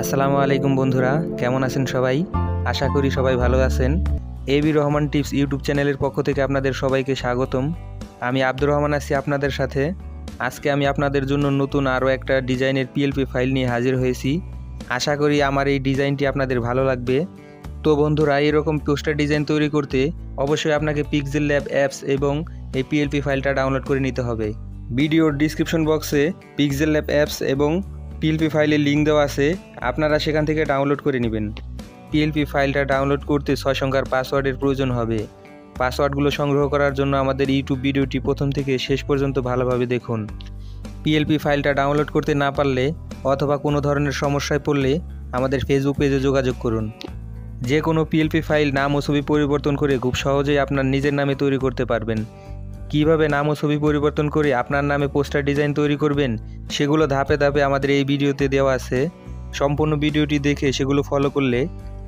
আসসালামু আলাইকুম বন্ধুরা, কেমন আছেন সবাই? আশা করি সবাই ভালো আছেন। এবি রহমান টিপস ইউটিউব চ্যানেলের পক্ষ থেকে আপনাদের সবাইকে স্বাগতম। আমি আব্দুর রহমান আছি আপনাদের সাথে। আজকে আমি আপনাদের জন্য নতুন আরও একটা ডিজাইনের পিএলপি ফাইল নিয়ে হাজির হয়েছি। আশা করি আমার এই ডিজাইনটি আপনাদের ভালো লাগবে। তো বন্ধুরা, এরকম পোস্টার ডিজাইন তৈরি করতে অবশ্যই আপনাকে পিক্সেল অ্যাপস এবং এই পিএলপি ফাইলটা ডাউনলোড করে নিতে হবে। ভিডিওর ডিসক্রিপশন বক্সে পিক্সেলab অ্যাপস এবং পিএলপি ফাইলের লিঙ্ক দেওয়া আছে, আপনারা সেখান থেকে ডাউনলোড করে নেবেন। পিএলপি ফাইলটা ডাউনলোড করতে 6 সংখ্যার পাসওয়ার্ডের প্রয়োজন হবে। পাসওয়ার্ডগুলো সংগ্রহ করার জন্য আমাদের ইউটিউব ভিডিওটি প্রথম থেকে শেষ পর্যন্ত ভালোভাবে দেখুন। পিএলপি ফাইলটা ডাউনলোড করতে না পারলে অথবা কোনো ধরনের সমস্যায় পড়লে আমাদের ফেসবুক পেজে যোগাযোগ করুন। যে কোনো পিএলপি ফাইল নাম ও ছবি পরিবর্তন করে খুব সহজেই আপনার নিজের নামে তৈরি করতে পারবেন। কিভাবে নাম ও ছবি পরিবর্তন করে আপনার নামে পোস্টার ডিজাইন তৈরি করবেন সেগুলো ধাপে ধাপে আমাদের এই ভিডিওতে দেওয়া আছে। সম্পূর্ণ ভিডিওটি দেখে সেগুলো ফলো করলে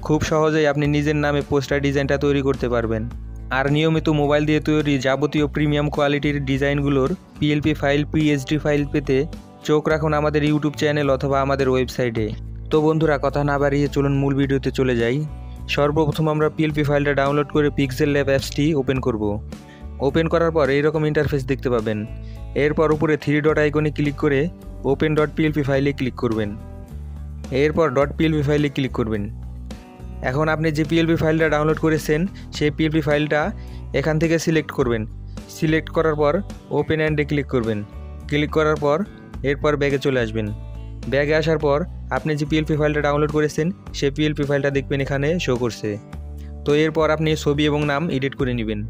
খুব সহজেই আপনি নিজের নামে পোস্টার ডিজাইনটা তৈরি করতে পারবেন। আর নিয়মিত মোবাইল দিয়ে তৈরি যাবতীয় প্রিমিয়াম কোয়ালিটির ডিজাইনগুলোর পিএলপি ফাইল, পিএইচডি ফাইল পেতে চোখ রাখুন আমাদের ইউটিউব চ্যানেল অথবা আমাদের ওয়েবসাইটে। তো বন্ধুরা, কথা না বাড়িয়ে চলুন মূল ভিডিওতে চলে যাই। সর্বপ্রথম আমরা পিএলপি ফাইলটা ডাউনলোড করে পিক্সেলab অ্যাপসটি ওপেন করব। ওপেন করার পর এইরকম ইন্টারফেস দেখতে পাবেন। এরপর উপরে 3 ডট আইকনে ক্লিক করে ওপেন ডট পিএলপি ফাইলে ক্লিক করবেন। এরপর ডট পিএলপি ফাইলে ক্লিক করবেন। এখন আপনি যে পিএলপি ফাইলটা ডাউনলোড করেছেন সেই পিএলপি ফাইলটা এখান থেকে সিলেক্ট করবেন। সিলেক্ট করার পর ওপেন অ্যান্ডে ক্লিক করবেন। ক্লিক করার পর এরপর ব্যাগে চলে আসবেন। ব্যাগে আসার পর আপনি যে পিএলপি ফাইলটা ডাউনলোড করেছেন সেই পিএলপি ফাইলটা দেখবেন এখানে শো করছে। তো এরপর আপনি ছবি এবং নাম এডিট করে নেবেন।